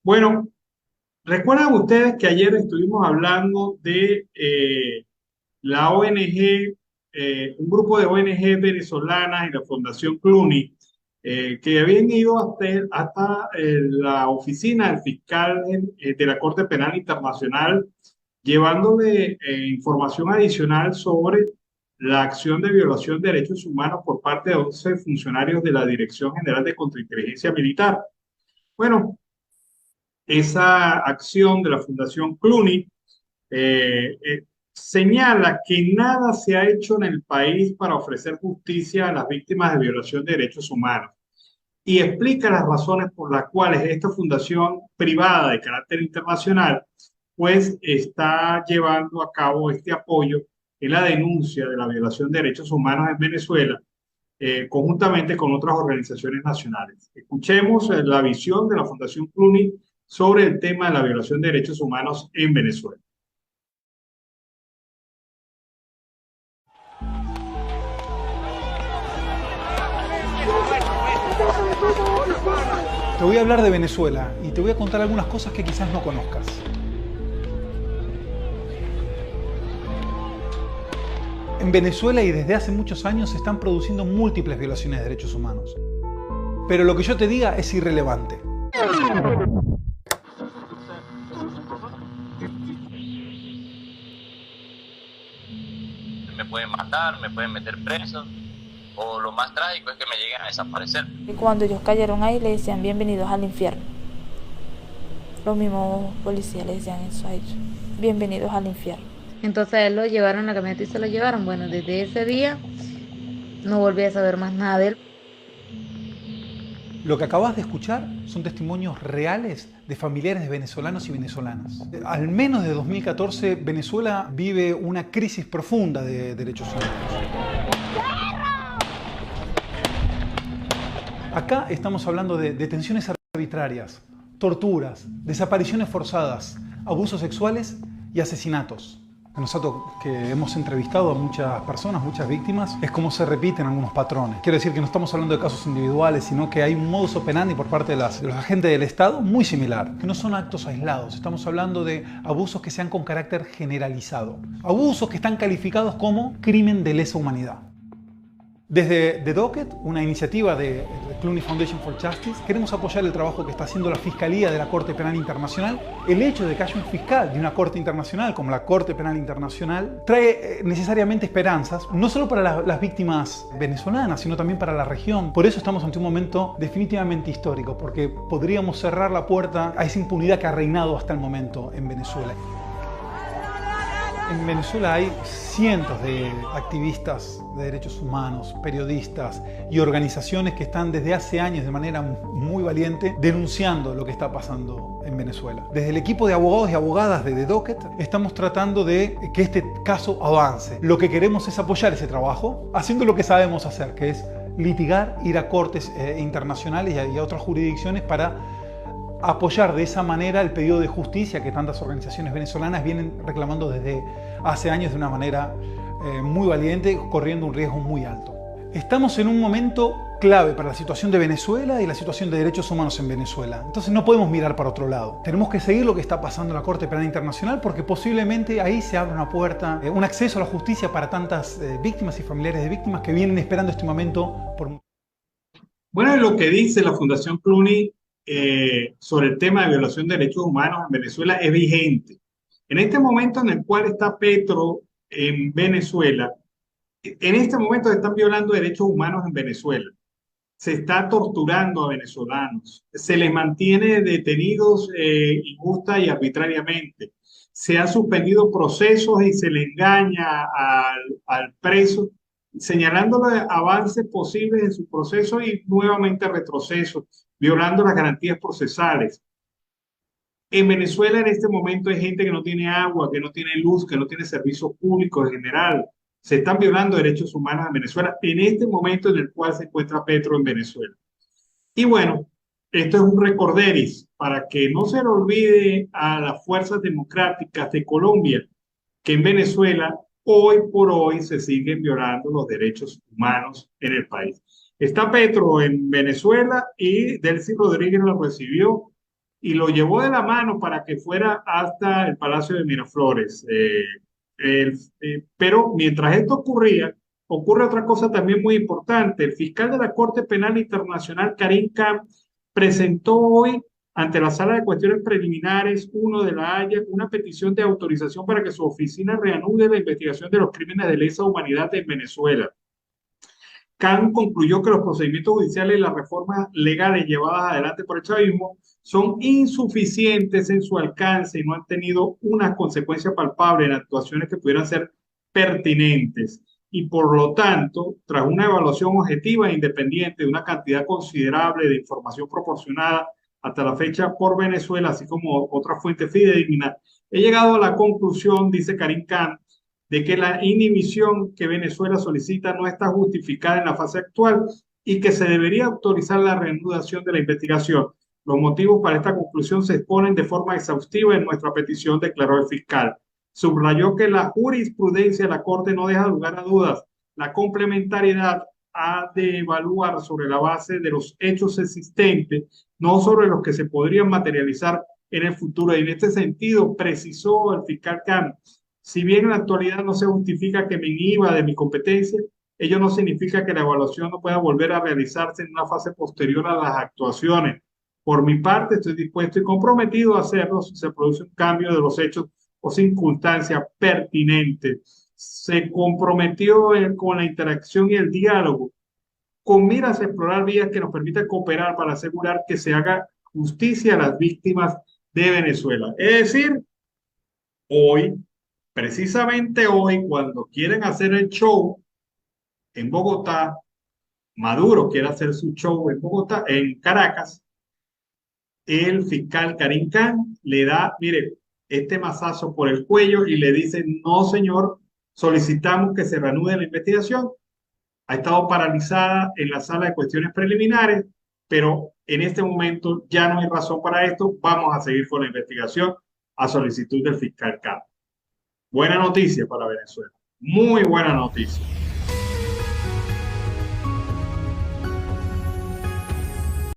Bueno, recuerdan ustedes que ayer estuvimos hablando de la ONG, un grupo de ONG venezolanas y la Fundación Clooney, que habían ido hasta la oficina del fiscal de la Corte Penal Internacional, llevándole información adicional sobre la acción de violación de derechos humanos por parte de 11 funcionarios de la Dirección General de Contrainteligencia Militar. Bueno, esa acción de la Fundación Clooney señala que nada se ha hecho en el país para ofrecer justicia a las víctimas de violación de derechos humanos y explica las razones por las cuales esta fundación privada de carácter internacional pues está llevando a cabo este apoyo en la denuncia de la violación de derechos humanos en Venezuela, conjuntamente con otras organizaciones nacionales. Escuchemos la visión de la Fundación Clooney sobre el tema de la violación de derechos humanos en Venezuela. Te voy a hablar de Venezuela y te voy a contar algunas cosas que quizás no conozcas. En Venezuela y desde hace muchos años se están produciendo múltiples violaciones de derechos humanos. Pero lo que yo te diga es irrelevante. Me pueden matar, me pueden meter preso, o lo más trágico es que me lleguen a desaparecer. Y cuando ellos cayeron ahí, le decían bienvenidos al infierno. Los mismos policías le decían eso a ellos, bienvenidos al infierno. Entonces a él lo llevaron en la camioneta y se lo llevaron. Bueno, desde ese día no volví a saber más nada de él. Lo que acabas de escuchar son testimonios reales de familiares de venezolanos y venezolanas. Al menos de 2014, Venezuela vive una crisis profunda de derechos humanos. Acá estamos hablando de detenciones arbitrarias, torturas, desapariciones forzadas, abusos sexuales y asesinatos. Que hemos entrevistado a muchas personas, muchas víctimas, es como se repiten algunos patrones. Quiero decir que no estamos hablando de casos individuales, sino que hay un modus operandi por parte de los agentes del Estado muy similar, que no son actos aislados. Estamos hablando de abusos que sean con carácter generalizado. Abusos que están calificados como crimen de lesa humanidad. Desde The Docket, una iniciativa de Clooney Foundation for Justice, queremos apoyar el trabajo que está haciendo la Fiscalía de la Corte Penal Internacional. El hecho de que haya un fiscal de una Corte Internacional como la Corte Penal Internacional trae necesariamente esperanzas, no solo para las víctimas venezolanas, sino también para la región. Por eso estamos ante un momento definitivamente histórico, porque podríamos cerrar la puerta a esa impunidad que ha reinado hasta el momento en Venezuela. En Venezuela hay cientos de activistas de derechos humanos, periodistas y organizaciones que están desde hace años de manera muy valiente denunciando lo que está pasando en Venezuela. Desde el equipo de abogados y abogadas de The Docket estamos tratando de que este caso avance. Lo que queremos es apoyar ese trabajo haciendo lo que sabemos hacer, que es litigar, ir a cortes internacionales y a otras jurisdicciones para apoyar de esa manera el pedido de justicia que tantas organizaciones venezolanas vienen reclamando desde hace años de una manera muy valiente, corriendo un riesgo muy alto. Estamos en un momento clave para la situación de Venezuela y la situación de derechos humanos en Venezuela. Entonces no podemos mirar para otro lado. Tenemos que seguir lo que está pasando en la Corte Penal Internacional porque posiblemente ahí se abra una puerta, un acceso a la justicia para tantas víctimas y familiares de víctimas que vienen esperando este momento por... Bueno, y lo que dice la Fundación Clooney sobre el tema de violación de derechos humanos en Venezuela es vigente. En este momento en el cual está Petro en Venezuela, en este momento se están violando derechos humanos en Venezuela. Se está torturando a venezolanos, se les mantiene detenidos injusta y arbitrariamente, se han suspendido procesos y se le engaña al preso, señalándole avances posibles en su proceso y nuevamente retrocesos, violando las garantías procesales. En Venezuela en este momento hay gente que no tiene agua, que no tiene luz, que no tiene servicios públicos en general. Se están violando derechos humanos en Venezuela en este momento en el cual se encuentra Petro en Venezuela. Y bueno, esto es un recorderis para que no se le olvide a las fuerzas democráticas de Colombia que en Venezuela hoy por hoy se siguen violando los derechos humanos en el país. Está Petro en Venezuela y Delcy Rodríguez lo recibió y lo llevó de la mano para que fuera hasta el Palacio de Miraflores. Pero mientras esto ocurría, ocurre otra cosa también muy importante. El fiscal de la Corte Penal Internacional, Karim Khan, presentó hoy ante la Sala de Cuestiones Preliminares 1 de La Haya una petición de autorización para que su oficina reanude la investigación de los crímenes de lesa humanidad en Venezuela. Khan concluyó que los procedimientos judiciales y las reformas legales llevadas adelante por el chavismo son insuficientes en su alcance y no han tenido una consecuencia palpable en actuaciones que pudieran ser pertinentes. Y por lo tanto, tras una evaluación objetiva e independiente de una cantidad considerable de información proporcionada hasta la fecha por Venezuela, así como otras fuentes fidedignas, he llegado a la conclusión, dice Karim Khan, de que la inhibición que Venezuela solicita no está justificada en la fase actual y que se debería autorizar la reanudación de la investigación. Los motivos para esta conclusión se exponen de forma exhaustiva en nuestra petición, declaró el fiscal. Subrayó que la jurisprudencia de la Corte no deja lugar a dudas. La complementariedad ha de evaluar sobre la base de los hechos existentes, no sobre los que se podrían materializar en el futuro. Y en este sentido, precisó el fiscal Khan, si bien en la actualidad no se justifica que me inhiba de mi competencia, ello no significa que la evaluación no pueda volver a realizarse en una fase posterior a las actuaciones. Por mi parte, estoy dispuesto y comprometido a hacerlo si se produce un cambio de los hechos o circunstancias pertinentes. Se comprometió con la interacción y el diálogo, con miras a explorar vías que nos permitan cooperar para asegurar que se haga justicia a las víctimas de Venezuela. Es decir, hoy, precisamente hoy, cuando quieren hacer el show en Bogotá, Maduro quiere hacer su show en Bogotá, en Caracas, el fiscal Karim Khan le da, mire, este mazazo por el cuello y le dice, no señor, solicitamos que se reanude la investigación. Ha estado paralizada en la sala de cuestiones preliminares, pero en este momento ya no hay razón para esto. Vamos a seguir con la investigación a solicitud del fiscal Khan. Buena noticia para Venezuela. Muy buena noticia.